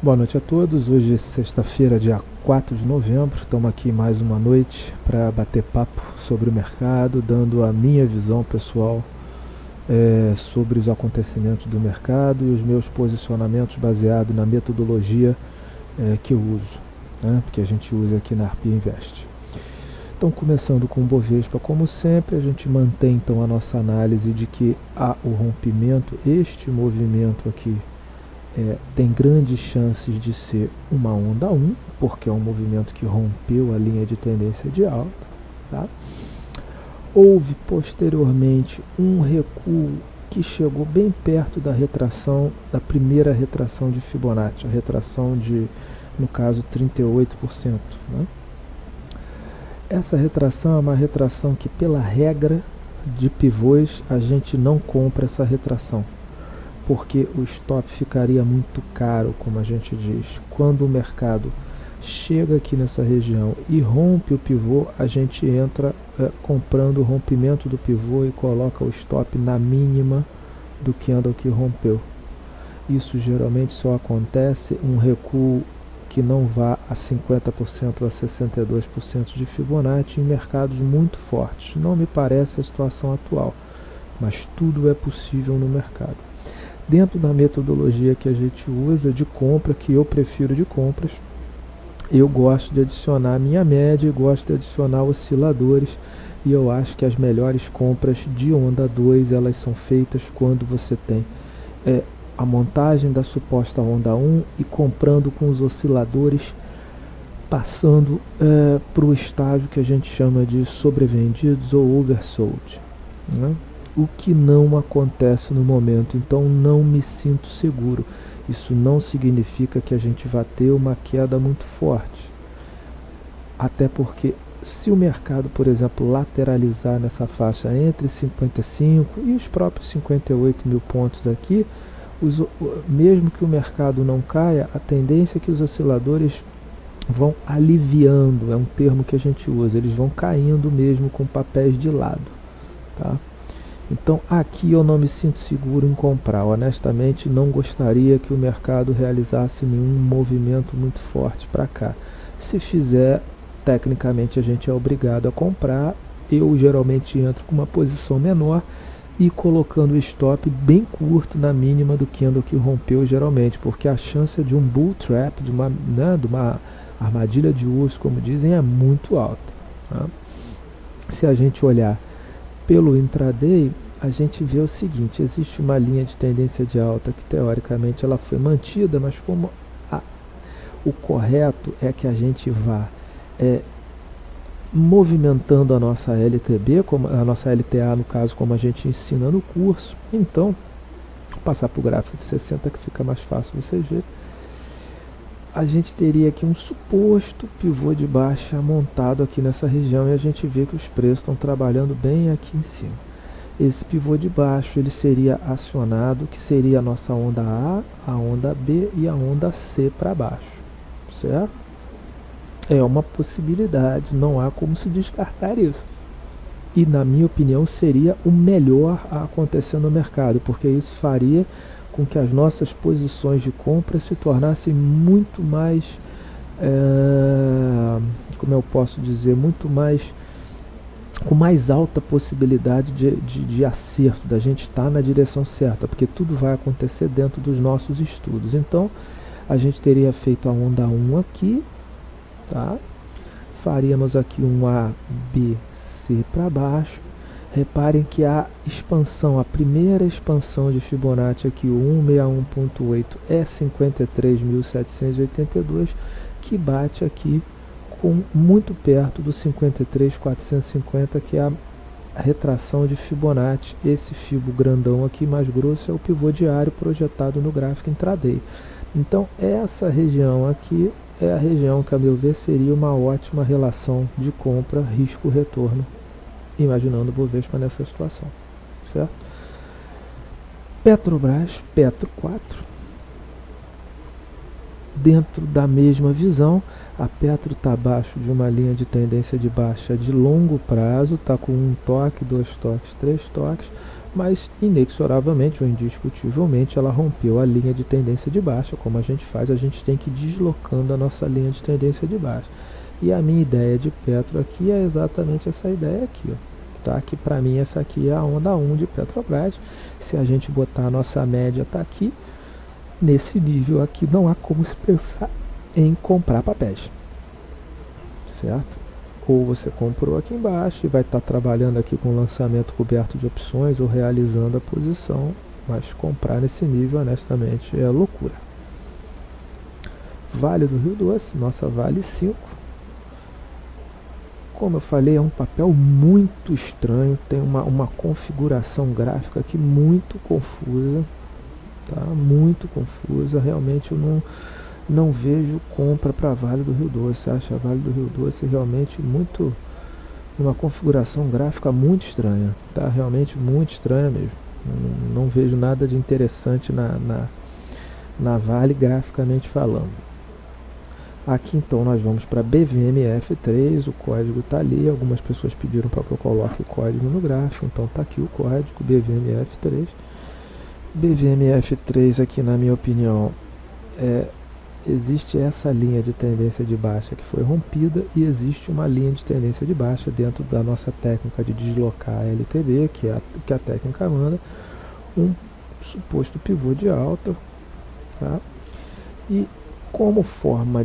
Boa noite a todos, hoje é sexta-feira, dia 4 de novembro, estamos aqui mais uma noite para bater papo sobre o mercado, dando a minha visão pessoal sobre os acontecimentos do mercado e os meus posicionamentos baseados na metodologia que eu uso, né, que a gente usa aqui na Arpia Invest. Então, começando com o Bovespa, como sempre, a gente mantém então a nossa análise de que há o rompimento, este movimento aqui tem grandes chances de ser uma onda 1, porque é um movimento que rompeu a linha de tendência de alta. Tá? Houve posteriormente um recuo que chegou bem perto da retração, da primeira retração de Fibonacci, a retração de, no caso, 38%. Né? Essa retração é uma retração que, pela regra de pivôs, a gente não compra essa retração, porque o stop ficaria muito caro, como a gente diz. Quando o mercado chega aqui nessa região e rompe o pivô, a gente entra comprando o rompimento do pivô e coloca o stop na mínima do candle que rompeu. Isso geralmente só acontece um recuo que não vá a 50% a 62% de Fibonacci em mercados muito fortes. Não me parece a situação atual, mas tudo é possível no mercado. Dentro da metodologia que a gente usa de compra, que eu prefiro de compras, eu gosto de adicionar minha média e gosto de adicionar osciladores, e eu acho que as melhores compras de onda 2 elas são feitas quando você tem a montagem da suposta onda 1 e comprando com os osciladores, passando para o estágio que a gente chama de sobrevendidos ou oversold, né? O que não acontece no momento, então não me sinto seguro. Isso não significa que a gente vai ter uma queda muito forte, até porque se o mercado, por exemplo, lateralizar nessa faixa entre 55 e os próprios 58 mil pontos aqui, mesmo que o mercado não caia, a tendência é que os osciladores vão aliviando, é um termo que a gente usa, eles vão caindo mesmo com papéis de lado, tá? Então aqui eu não me sinto seguro em comprar. Honestamente, não gostaria que o mercado realizasse nenhum movimento muito forte para cá. Se fizer, tecnicamente a gente é obrigado a comprar. Eu geralmente entro com uma posição menor e colocando o stop bem curto na mínima do candle que rompeu geralmente, porque a chance de um bull trap, de uma armadilha de urso, como dizem, é muito alta. Tá? Se a gente olhar pelo intraday, a gente vê o seguinte: existe uma linha de tendência de alta que teoricamente ela foi mantida, mas como o correto é que a gente vá movimentando a nossa LTB, como a nossa LTA no caso, como a gente ensina no curso. Então, vou passar para o gráfico de 60 que fica mais fácil vocês verem. A gente teria aqui um suposto pivô de baixa montado aqui nessa região, e a gente vê que os preços estão trabalhando bem aqui em cima. Esse pivô de baixo ele seria acionado, que seria a nossa onda A, a onda B e a onda C para baixo, certo? É uma possibilidade, não há como se descartar isso. E na minha opinião seria o melhor a acontecer no mercado, porque isso faria com que as nossas posições de compra se tornassem muito mais, como eu posso dizer, muito mais, com mais alta possibilidade de acerto, da gente estar na direção certa, porque tudo vai acontecer dentro dos nossos estudos. Então, a gente teria feito a onda 1 aqui, tá? Faríamos aqui um A, B, C para baixo. Reparem que a expansão, a primeira expansão de Fibonacci aqui, o 161.8, é 53.782, que bate aqui muito perto do 53.450, que é a retração de Fibonacci. Esse fibo grandão aqui, mais grosso, é o pivô diário projetado no gráfico intraday. Então, essa região aqui é a região que, a meu ver, seria uma ótima relação de compra risco-retorno, imaginando o Bovespa nessa situação, certo? Petrobras, Petro 4, dentro da mesma visão, a Petro está abaixo de uma linha de tendência de baixa de longo prazo, está com um toque, dois toques, três toques, mas inexoravelmente ou indiscutivelmente ela rompeu a linha de tendência de baixa. Como a gente faz? A gente tem que ir deslocando a nossa linha de tendência de baixa. E a minha ideia de Petro aqui é exatamente essa ideia aqui, ó, tá? Que para mim essa aqui é a onda 1 de Petrobras. Se a gente botar a nossa média tá aqui, nesse nível aqui não há como se pensar em comprar papéis, certo? Ou você comprou aqui embaixo e vai estar trabalhando aqui com lançamento coberto de opções ou realizando a posição, mas comprar nesse nível honestamente é loucura. Vale do Rio Doce, nossa Vale 5. Como eu falei, é um papel muito estranho, tem uma configuração gráfica aqui muito confusa, tá? Muito confusa, realmente eu não vejo compra para Vale do Rio Doce. Acho a Vale do Rio Doce realmente uma configuração gráfica muito estranha, tá? Realmente muito estranha mesmo. Não vejo nada de interessante na Vale graficamente falando. Aqui então nós vamos para BVMF3, o código está ali, algumas pessoas pediram para que eu coloque o código no gráfico, então está aqui o código BVMF3. BVMF3 aqui, na minha opinião, existe essa linha de tendência de baixa que foi rompida e existe uma linha de tendência de baixa dentro da nossa técnica de deslocar a LTB, que a técnica manda, um suposto pivô de alta, tá? E como forma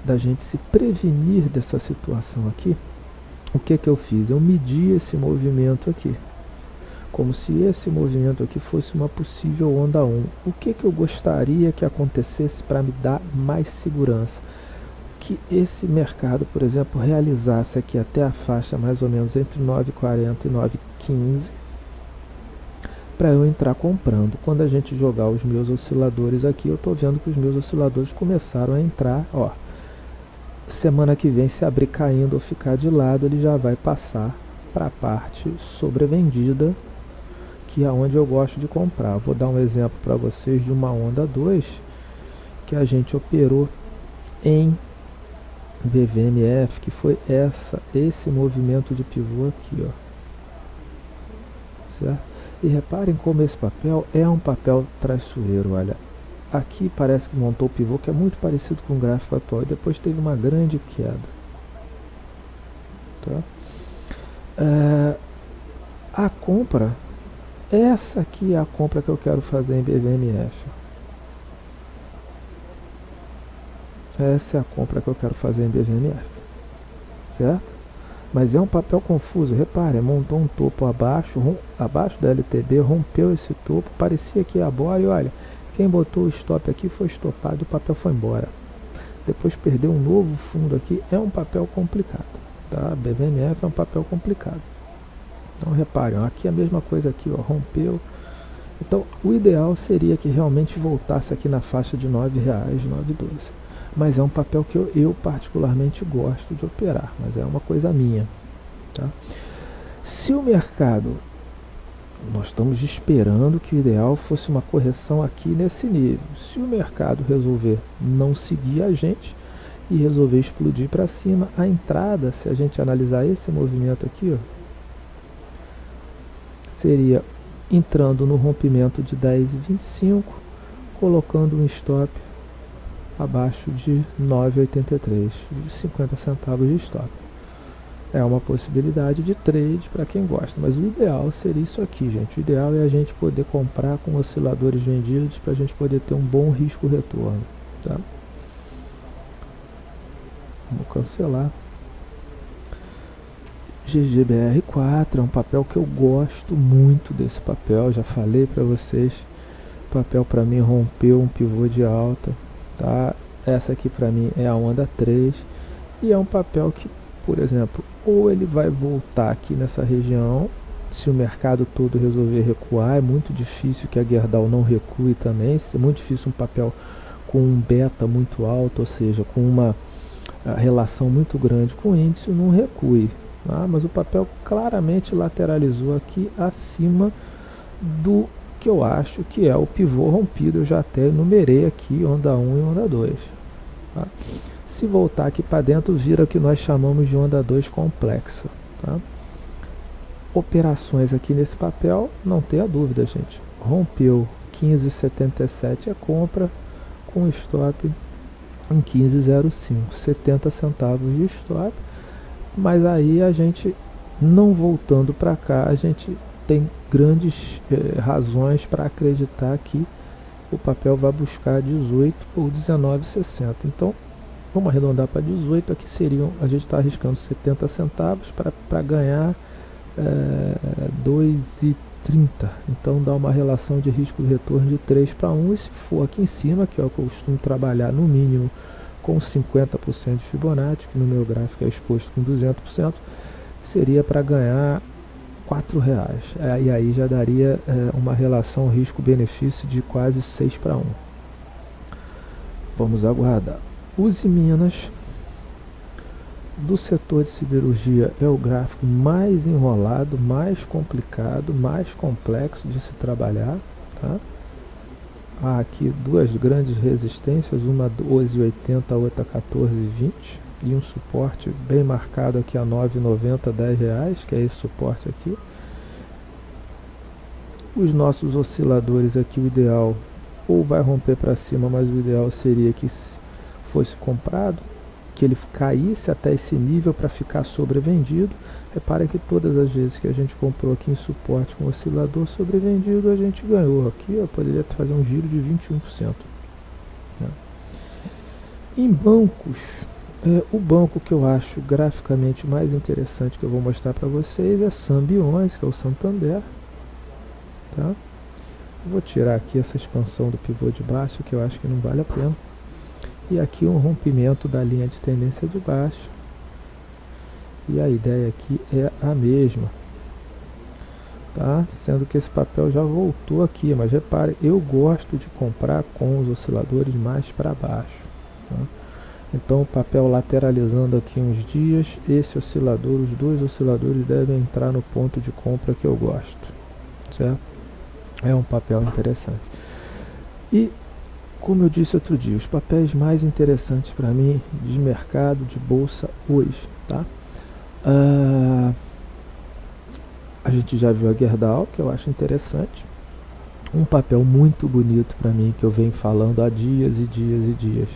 da gente se prevenir dessa situação aqui, o que eu fiz? Eu medi esse movimento aqui, como se esse movimento aqui fosse uma possível onda 1. O que eu gostaria que acontecesse para me dar mais segurança? Que esse mercado, por exemplo, realizasse aqui até a faixa mais ou menos entre 9,40 e 9,15, para eu entrar comprando. Quando a gente jogar os meus osciladores aqui, eu estou vendo que os meus osciladores começaram a entrar, ó. Semana que vem, se abrir caindo ou ficar de lado, ele já vai passar para a parte sobrevendida, que é onde eu gosto de comprar. Vou dar um exemplo para vocês de uma onda 2 que a gente operou em BVMF, que foi esse movimento de pivô aqui, ó, certo? E reparem como esse papel é um papel traiçoeiro, olha. Aqui parece que montou o pivô, que é muito parecido com o gráfico atual, e depois teve uma grande queda. Tá? A compra, essa aqui é a compra que eu quero fazer em BVMF. Essa é a compra que eu quero fazer em BVMF, certo? Mas é um papel confuso, repare, montou um topo abaixo da LTB, rompeu esse topo, parecia que ia embora, e olha, quem botou o stop aqui foi estopado, o papel foi embora. Depois perdeu um novo fundo aqui, é um papel complicado, tá? BVMF é um papel complicado. Então reparem, aqui é a mesma coisa aqui, ó, rompeu. Então o ideal seria que realmente voltasse aqui na faixa de R$ 9,00, 9,12. Mas é um papel que eu particularmente gosto de operar, mas é uma coisa minha, tá? Se o mercado, nós estamos esperando que o ideal fosse uma correção aqui nesse nível. Se o mercado resolver não seguir a gente e resolver explodir para cima, a entrada, se a gente analisar esse movimento aqui, ó, seria entrando no rompimento de 10,25, colocando um stop abaixo de 9,83, de 50 centavos de stop. É uma possibilidade de trade para quem gosta, mas o ideal seria isso aqui, gente. O ideal é a gente poder comprar com osciladores vendidos para a gente poder ter um bom risco-retorno, tá? Vamos cancelar. GGBR4 é um papel que eu gosto muito desse papel, já falei para vocês. O papel para mim rompeu um pivô de alta, tá? Essa aqui para mim é a onda 3 e é um papel que, por exemplo, ou ele vai voltar aqui nessa região, se o mercado todo resolver recuar, é muito difícil que a Gerdau não recue também, é muito difícil um papel com um beta muito alto, ou seja, com uma relação muito grande com o índice, não recue, tá? Mas o papel claramente lateralizou aqui acima do que eu acho que é o pivô rompido. Eu já até numerei aqui onda 1 e onda 2, tá? Se voltar aqui para dentro, vira o que nós chamamos de onda 2 complexa, tá? operações aqui nesse papel, não tenha dúvida, gente. Rompeu 15,77 é compra com stop em 15,05, 70 centavos de stop. Mas aí a gente, não voltando para cá, a gente tem grandes razões para acreditar que o papel vai buscar 18 por 19,60. Então vamos arredondar para 18, aqui seriam, a gente está arriscando 70 centavos para ganhar 2,30. Então dá uma relação de risco-retorno de 3 para 1. E se for aqui em cima, que é o que eu costumo trabalhar no mínimo com 50% de Fibonacci, que no meu gráfico é exposto com 200%, seria para ganhar R$4. E aí já daria uma relação risco-benefício de quase 6 para 1. Vamos aguardar. Uzi Minas, do setor de siderurgia, é o gráfico mais enrolado, mais complicado, mais complexo de se trabalhar, tá? Há aqui duas grandes resistências, uma 12,80, a outra 14,20, e um suporte bem marcado aqui a 9,90, R$10, que é esse suporte aqui. Os nossos osciladores aqui, o ideal, ou vai romper para cima, mas o ideal seria que fosse comprado, que ele caísse até esse nível para ficar sobrevendido. Reparem que todas as vezes que a gente comprou aqui em suporte com oscilador sobrevendido, a gente ganhou. Aqui eu poderia fazer um giro de 21%. Né? Em bancos, o banco que eu acho graficamente mais interessante que eu vou mostrar para vocês é Sambions, que é o Santander. Tá? Vou tirar aqui essa expansão do pivô de baixo, que eu acho que não vale a pena. E aqui um rompimento da linha de tendência de baixo. E a ideia aqui é a mesma. Tá? Sendo que esse papel já voltou aqui, mas repare, eu gosto de comprar com os osciladores mais para baixo. Tá? Então o papel lateralizando aqui uns dias, esse oscilador, os dois osciladores devem entrar no ponto de compra que eu gosto. Certo? É um papel interessante. E como eu disse outro dia, os papéis mais interessantes para mim de mercado, de bolsa hoje, tá? A gente já viu a Gerdau, que eu acho interessante. Um papel muito bonito para mim, que eu venho falando há dias e dias e dias,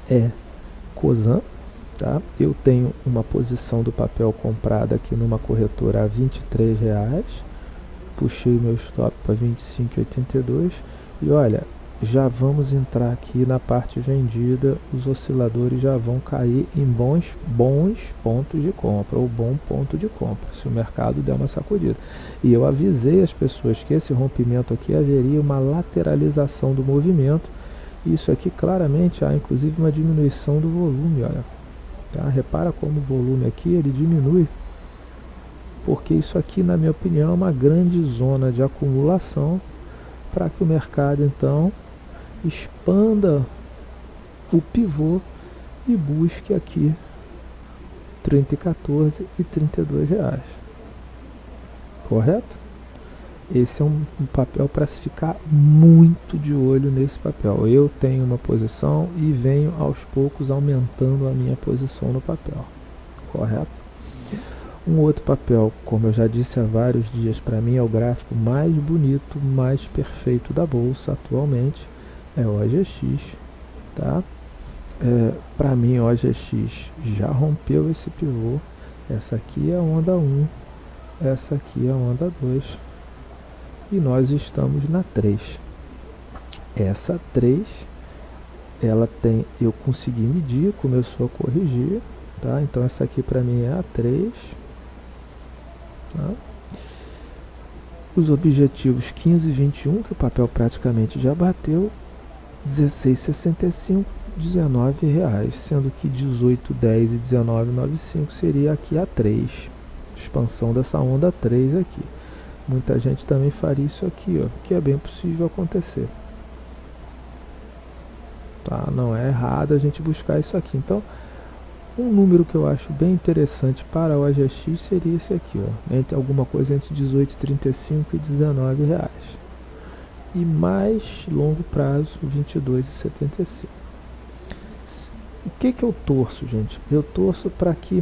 é Cosan. Tá? Eu tenho uma posição do papel comprada aqui numa corretora a R$23. Puxei meu stop para 25,82 e olha, já vamos entrar aqui na parte vendida, os osciladores já vão cair em bons pontos de compra, ou bom ponto de compra, se o mercado der uma sacudida. E eu avisei as pessoas que esse rompimento aqui haveria uma lateralização do movimento. Isso aqui claramente há inclusive uma diminuição do volume, olha. Tá? Repara como o volume aqui ele diminui, porque isso aqui, na minha opinião, é uma grande zona de acumulação para que o mercado então expanda o pivô e busque aqui 30,14 e R$32. Correto? Esse é um papel para se ficar muito de olho nesse papel. Eu tenho uma posição e venho aos poucos aumentando a minha posição no papel. Correto? Um outro papel, como eu já disse há vários dias, para mim é o gráfico mais bonito, mais perfeito da bolsa atualmente, é o OGX. Tá? Para mim o OGX já rompeu esse pivô. Essa aqui é a onda 1, essa aqui é a onda 2 e nós estamos na 3. Essa 3, ela tem, eu consegui medir, começou a corrigir, tá? Então essa aqui para mim é a 3. Tá? Os objetivos 15 e 21, que o papel praticamente já bateu, 16,65, R$19, sendo que 18,10 e 19,95 seria aqui a 3, expansão dessa onda 3 aqui. Muita gente também faria isso aqui, ó, que é bem possível acontecer. Tá? Não é errado a gente buscar isso aqui. Então, um número que eu acho bem interessante para o OGX seria esse aqui, ó, entre alguma coisa entre 18,35 e R$19. E mais longo prazo, 22,75. O que eu torço, gente? Eu torço para que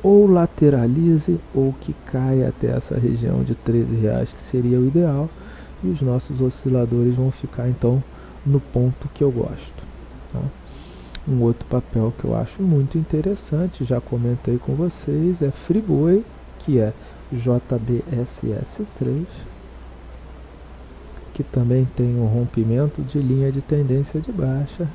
ou lateralize ou que caia até essa região de R$ 13, que seria o ideal, e os nossos osciladores vão ficar então no ponto que eu gosto, tá? Um outro papel que eu acho muito interessante, já comentei com vocês, é Friboi, que é JBSS3, que também tem um rompimento de linha de tendência de baixa,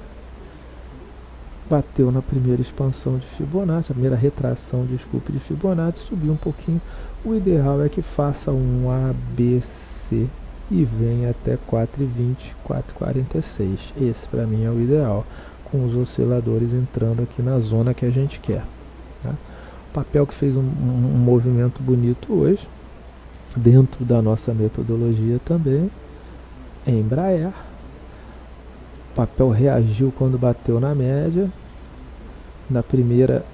bateu na primeira expansão de Fibonacci, a primeira retração, desculpe, de Fibonacci, subiu um pouquinho. O ideal é que faça um ABC e venha até 4,20, 4,46. Esse para mim é o ideal, com os osciladores entrando aqui na zona que a gente quer, tá? O papel que fez um movimento bonito hoje, dentro da nossa metodologia também, é Embraer. O papel reagiu quando bateu na média, na primeira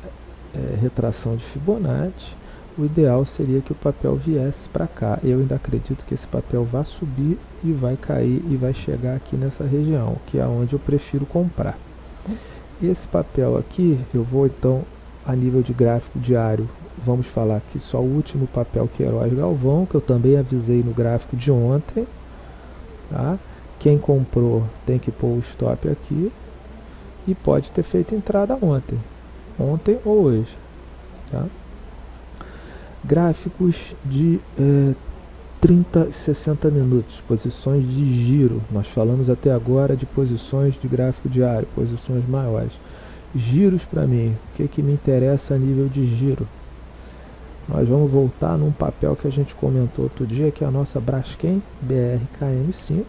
retração de Fibonacci. O ideal seria que o papel viesse para cá. Eu ainda acredito que esse papel vai subir e vai cair e vai chegar aqui nessa região, que é onde eu prefiro comprar. Esse papel aqui, eu vou então, a nível de gráfico diário, vamos falar aqui só o último papel, Queiroz Galvão, que eu também avisei no gráfico de ontem, tá? Quem comprou tem que pôr o stop aqui e pode ter feito entrada ontem ou hoje, tá? Gráficos de 30 e 60 minutos, posições de giro. Nós falamos até agora de posições de gráfico diário, posições maiores. Giros para mim, o que me interessa a nível de giro? Nós vamos voltar num papel que a gente comentou outro dia, que é a nossa Braskem BRKM5.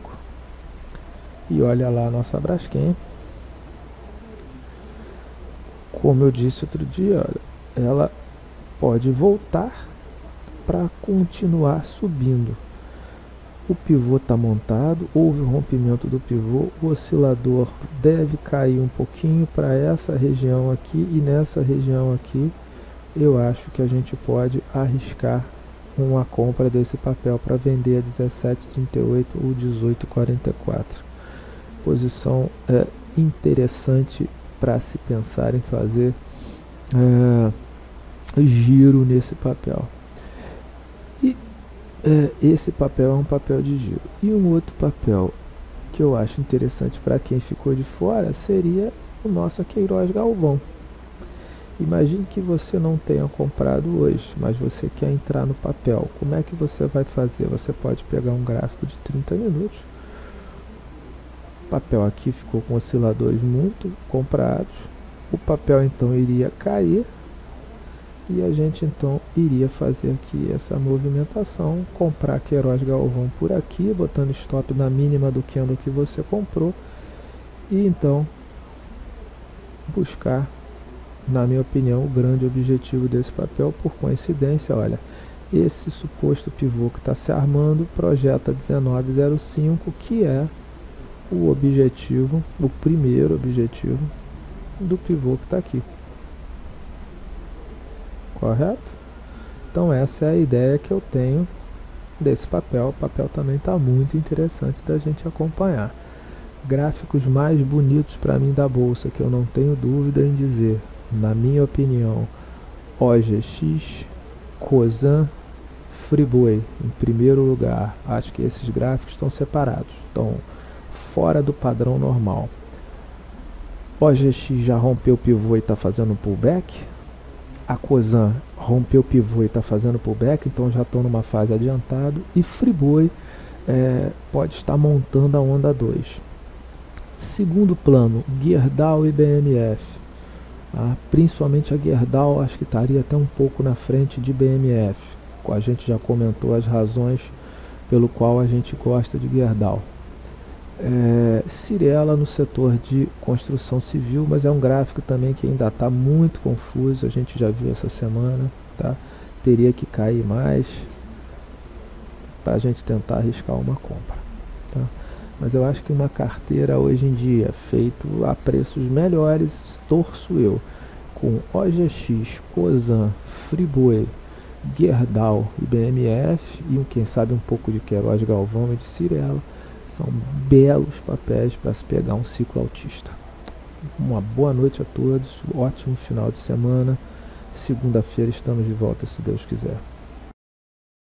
E olha lá a nossa Braskem. Como eu disse outro dia, olha, ela pode voltar para continuar subindo. O pivô está montado, houve o rompimento do pivô, o oscilador deve cair um pouquinho para essa região aqui, e nessa região aqui eu acho que a gente pode arriscar uma compra desse papel para vender a 17,38 ou 18,44. Posição interessante para se pensar em fazer giro nesse papel. E esse papel é um papel de giro. E um outro papel que eu acho interessante para quem ficou de fora seria o nosso Queiroz Galvão. Imagine que você não tenha comprado hoje, mas você quer entrar no papel. Como é que você vai fazer? Você pode pegar um gráfico de 30 minutos. O papel aqui ficou com osciladores muito comprados. O papel então iria cair e a gente então iria fazer aqui essa movimentação, comprar Queiroz Galvão por aqui, botando stop na mínima do candle que você comprou, e então buscar, na minha opinião, o grande objetivo desse papel. Por coincidência, olha, esse suposto pivô que está se armando projeta 19,05, que é o objetivo, o primeiro objetivo do pivô que está aqui. Correto? Então essa é a ideia que eu tenho desse papel. O papel também está muito interessante da gente acompanhar. Gráficos mais bonitos para mim da bolsa, que eu não tenho dúvida em dizer, na minha opinião, OGX, Cosan, Friboi em primeiro lugar. Acho que esses gráficos estão separados, estão fora do padrão normal. OGX já rompeu o pivô e está fazendo pullback. A Cosan rompeu o pivô e está fazendo pullback, então já estão numa fase adiantada. E Friboi pode estar montando a onda 2. Segundo plano, Gerdau e BMF. Principalmente a Gerdau, acho que estaria até um pouco na frente de BMF. A gente já comentou as razões pelo qual a gente gosta de Gerdau. Cyrela no setor de construção civil, mas é um gráfico também que ainda está muito confuso, a gente já viu essa semana, tá? Teria que cair mais para a gente tentar arriscar uma compra, tá? Mas eu acho que uma carteira hoje em dia, feito a preços melhores, torço eu, com OGX, Cosan, Friboi, Gerdau e BMF, e quem sabe um pouco de Queiroz Galvão e de Cyrela, são belos papéis para se pegar um ciclo altista. Uma boa noite a todos, ótimo final de semana. Segunda-feira estamos de volta, se Deus quiser.